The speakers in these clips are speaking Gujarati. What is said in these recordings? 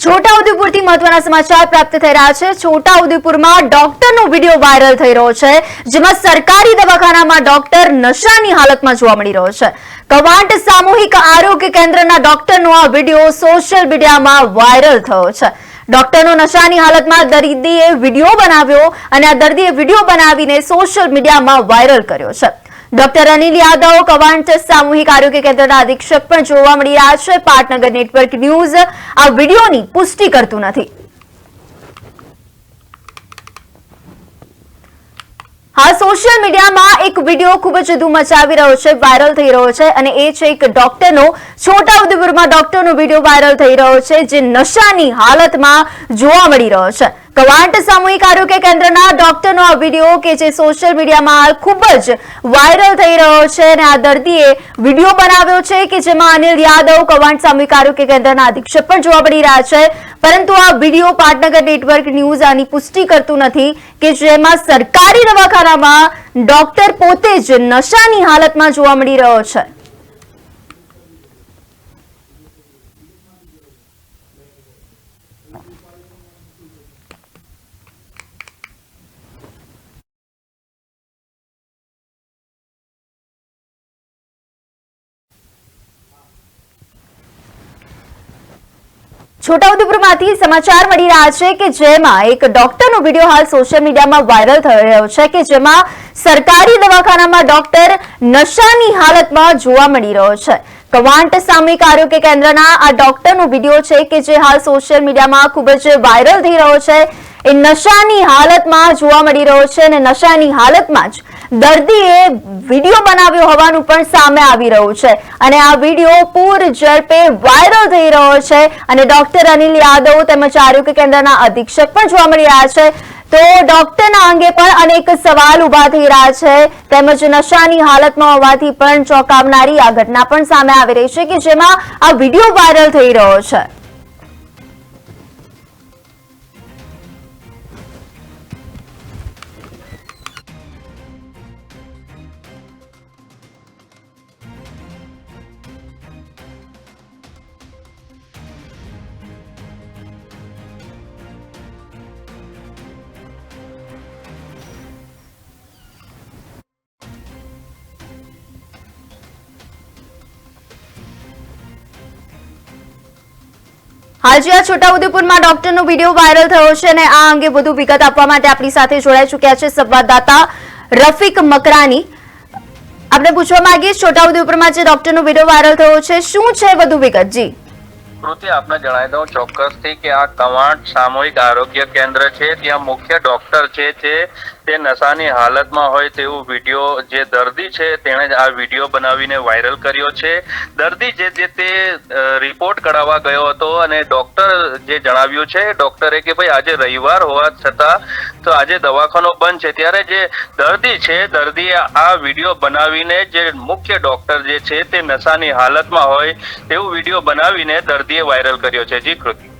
છોટાઉદેપુરથી મહત્વના સમાચાર પ્રાપ્ત થઈ રહ્યા છે। છોટાઉદેપુરમાં ડોક્ટરનો વિડિયો વાયરલ થઈ રહ્યો છે, જેમાં સરકારી દવાખાનામાં ડોક્ટર નશાની હાલતમાં જોવા મળી રહ્યો છે। કવાંટ સામૂહિક આરોગ્ય કેન્દ્રના ડોક્ટરનો આ વિડિયો સોશિયલ મીડિયામાં વાયરલ થયો છે। ડોક્ટરનો નશાની હાલતમાં દર્દીએ વિડિયો બનાવ્યો અને આ દર્દીએ વિડિયો બનાવીને સોશિયલ મીડિયામાં વાયરલ કર્યો છે। ડોક્ટર અનિલ યાદવ કવાંટ સામૂહિક આરોગ્ય કેન્દ્રના અધિક્ષક પણ જોવા મળી રહ્યા છે। પાટનગર નેટવર્ક ન્યૂઝ આ વિડિયોની પુષ્ટિ કરતું નથી। હા, સોશિયલ મીડિયામાં એક વિડિયો ખૂબ જ ધૂમ મચાવી રહ્યો છે, વાયરલ થઈ રહ્યો છે અને એ છે એક ડોક્ટરનો છોટાઉદેપુરમાં ડોક્ટરનો વિડિયો વાયરલ થઈ રહ્યો છે, જે નશાની હાલતમાં જોવા મળી રહ્યો છે। કવાંટ સામૂહિક આરોગ્ય કેન્દ્રના ડોક્ટરનો આ વિડિયો કે જે સોશિયલ મીડિયામાં ખૂબ જ વાયરલ થઈ રહ્યો છે અને આ દર્દીએ વિડિયો બનાવ્યો છે કે જેમાં અનિલ યાદવ કવાંટ સામૂહિક આરોગ્ય કેન્દ્રના અધિક્ષક પણ જોવા મળી રહ્યા છે, પરંતુ આ વિડિયો પાટનગર નેટવર્ક ન્યૂઝ આની પુષ્ટિ કરતું નથી કે જેમાં સરકારી દવાખાનામાં ડોક્ટર પોતે જ નશાની હાલતમાં જોવા મળી રહ્યો છે। છોટાઉદેપુરમાંથી સમાચાર મળી રહ્યા છે કે જેમાં એક ડોક્ટરનો વિડિયો હાલ સોશિયલ મીડિયામાં વાયરલ થઈ રહ્યો છે કે જેમાં સરકારી દવાખાનામાં ડોક્ટર નશાની હાલતમાં જોવા મળી રહ્યો છે। કવાંટ સામૂહિક આરોગ્ય કેન્દ્રના આ ડોક્ટરનો વિડિયો છે કે જે હાલ સોશિયલ મીડિયામાં ખૂબ જ વાયરલ થઈ રહ્યો છે। એ નશાની હાલતમાં જોવા મળી રહ્યો છે અને નશાની હાલતમાં જ દર્દીએ વિડિયો બનાવ્યો હોવાનું પણ સામે આવી રહ્યું છે અને આ વિડિયો પૂર ઝડપે વાયરલ થઈ રહ્યો છે અને ડોક્ટર અનિલ યાદવ તેમજ આરોગ્ય કેન્દ્રના અધિક્ષક પણ જોવા મળી રહ્યા છે। તો ડોક્ટરના અંગે પણ અનેક સવાલ ઉભા થઈ રહ્યા છે તેમજ નશાની હાલતમાં હોવાથી પણ ચોંકાવનારી આ ઘટના પણ સામે આવી રહી છે કે જેમાં આ વિડિયો વાયરલ થઈ રહ્યો છે। હાજી, આ છોટાઉદેપુરમાં ડોક્ટરનો વિડિયો વાયરલ થયો છે અને આ અંગે વધુ વિગત આપવા માટે આપણી સાથે જોડાઈ ચૂક્યા છે સંવાદદાતા રફીક મકરાની। આપણે પૂછવા માંગીએ છોટાઉદેપુરમાં જે ડોક્ટરનો વિડિયો વાયરલ થયો છે, શું છે વધુ વિગત? જી કૃતિ, આપને જણાવી દઉં ચોક્કસથી કે આ કવાંટ સામૂહિક આરોગ્ય કેન્દ્ર છે, ત્યાં મુખ્ય ડોક્ટર છે તે નશાની હાલતમાં હોય તેવું વિડીયો જે દર્દી છે તેણે જ આ વિડીયો બનાવીને વાયરલ કર્યો છે। દર્દી જે તે રિપોર્ટ કરાવવા ગયો હતો અને ડોક્ટર જે જણાવ્યું છે ડોક્ટરે કે ભાઈ આજે રવિવાર હોવા છતાં તો આજે દવાખાનો બંધ છે, ત્યારે જે દર્દી છે દર્દીએ આ વિડીયો બનાવીને જે મુખ્ય ડોક્ટર જે છે તે નશાની હાલતમાં હોય તેવું વિડીયો બનાવીને દર્દીએ વાયરલ કર્યો છે। જી કૃતિ।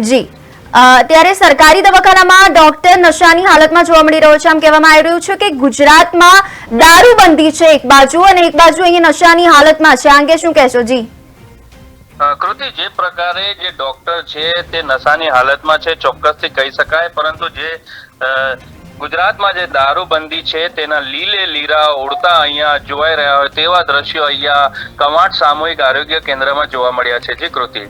જી, ત્યારે સરકારી દવાખાનામાં ડોક્ટર નશાની હાલતમાં જોવા મળી રહ્યો છે। આમ કહેવામાં આવી રહ્યું છે કે ગુજરાતમાં દારૂબંધી છે એક બાજુ અને એક બાજુ અહીંયા નશાની હાલતમાં છે, આ અંગે શું કહેશો? જી કૃતિ, જે પ્રકારે જે ડોક્ટર છે તે નશાની હાલતમાં છે ચોક્કસથી કહી શકાય, પરંતુ જે ગુજરાતમાં જે દારૂબંધી છે તેના લીલે લીરા ઉડતા અહીંયા જોવાઈ રહ્યા હોય તેવા દ્રશ્યો અહીંયા કવાંટ સામૂહિક આરોગ્ય કેન્દ્રમાં જોવા મળ્યા છે। જી કૃતિ।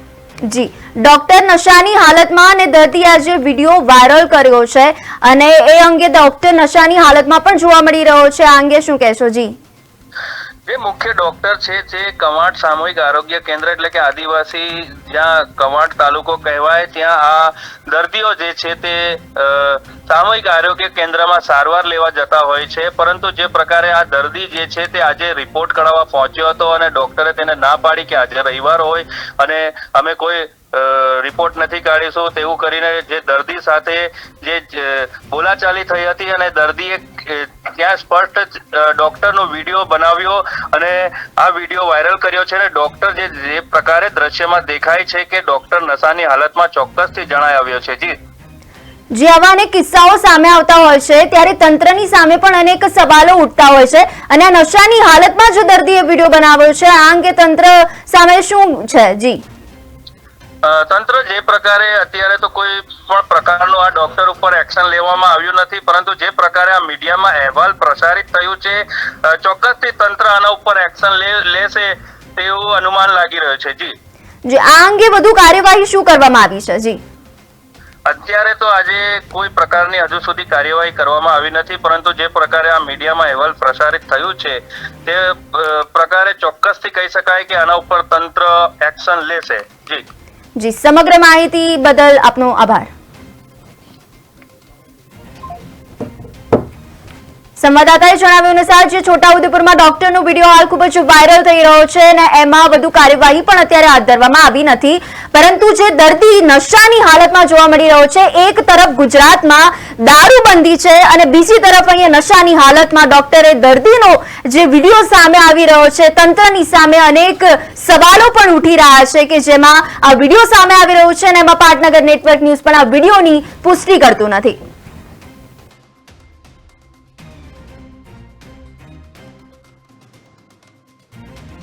જી, ડોક્ટર નશાની હાલતમાં અને દર્દીએ આજે વિડિયો વાયરલ કર્યો છે અને એ અંગે ડોક્ટર નશાની હાલતમાં પણ જોવા મળી રહ્યો છે, આ અંગે શું કહેશો? જી જે મુખ્ય ડોક્ટર છે તે કવાંટ સામૂહિક આરોગ્ય કેન્દ્ર એટલે કે આદિવાસી જ્યાં કવાંટ તાલુકો કહેવાય ત્યાં આ દર્દીઓ જે છે તે સામૂહિક આરોગ્ય કેન્દ્રમાં સારવાર લેવા જતા હોય છે, પરંતુ જે પ્રકારે આ દર્દી જે છે તે આજે રિપોર્ટ કરાવવા પહોંચ્યો હતો અને ડોક્ટરે તેને ના પાડી કે આજે રવિવાર હોય અને અમે કોઈ રિપોર્ટ નથી કાઢીશું તેવું કરીને જે દર્દી સાથે જે બોલાચાલી થઈ હતી અને દર્દીએ ત્યાં સ્પષ્ટ ડોક્ટરનો વિડીયો બનાવ્યો અને આ વિડીયો વાયરલ કર્યો છે અને ડોક્ટર જે પ્રકારે દ્રશ્યમાં દેખાય છે કે ડોક્ટર નશાની હાલતમાં ચોક્કસથી જણાઈ આવ્યો છે। જી જે આવા અનેક કિસ્સાઓ સામે આવતા હોય છે ત્યારે તંત્રની સામે પણ અનેક સવાલો ઉઠતા હોય છે અને આ નશાની હાલતમાં જો દર્દીએ વિડીયો બનાવ્યો છે, આ અંગે તંત્ર સામે શું છે? જી તંત્ર જે પ્રકારે અત્યારે તો કોઈ પણ પ્રકારનું આ ડોક્ટર ઉપર એક્શન લેવામાં આવ્યું નથી, પરંતુ જે પ્રકારે આ મીડિયામાં અહેવાલ પ્રસારિત થયું છે, ચોક્કસથી તંત્ર આના ઉપર એક્શન લેશે તેવું અનુમાન લાગી રહ્યું છે. જી, આ અંગે વધુ કાર્યવાહી શું કરવામાં આવી છે? જી, અત્યારે તો આજે કોઈ પ્રકારની હજુ સુધી કાર્યવાહી કરવામાં આવી નથી, પરંતુ જે પ્રકારે આ મીડિયામાં અહેવાલ પ્રસારિત થયું છે તે પ્રકારે ચોક્કસથી કહી શકાય કે આના ઉપર તંત્ર એક્શન લેશે. જી, સમગ્ર માહિતી બદલ આપનો આભાર. સંવાદદાતાએ જણાવ્યું અનુસાર જે છોટાઉદેપુરમાં ડોક્ટરનો વિડીયો હાલ ખૂબ જ વાયરલ થઈ રહ્યો છે અને એમાં વધુ કાર્યવાહી પણ અત્યારે હાથ ધરવામાં આવી નથી, પરંતુ જે દર્દી નશાની હાલતમાં જોવા મળી રહ્યો છે, એક તરફ ગુજરાતમાં દારૂબંધી છે અને બીજી તરફ અહીંયા નશાની હાલતમાં ડોક્ટરે દર્દીનો જે વિડીયો સામે આવી રહ્યો છે, તંત્રની સામે અનેક સવાલો પણ ઉઠી રહ્યા છે કે જેમાં આ વિડીયો સામે આવી રહ્યો છે અને એમાં પાટનગર નેટવર્ક ન્યૂઝ પણ આ વિડીયોની પુષ્ટિ કરતું નથી.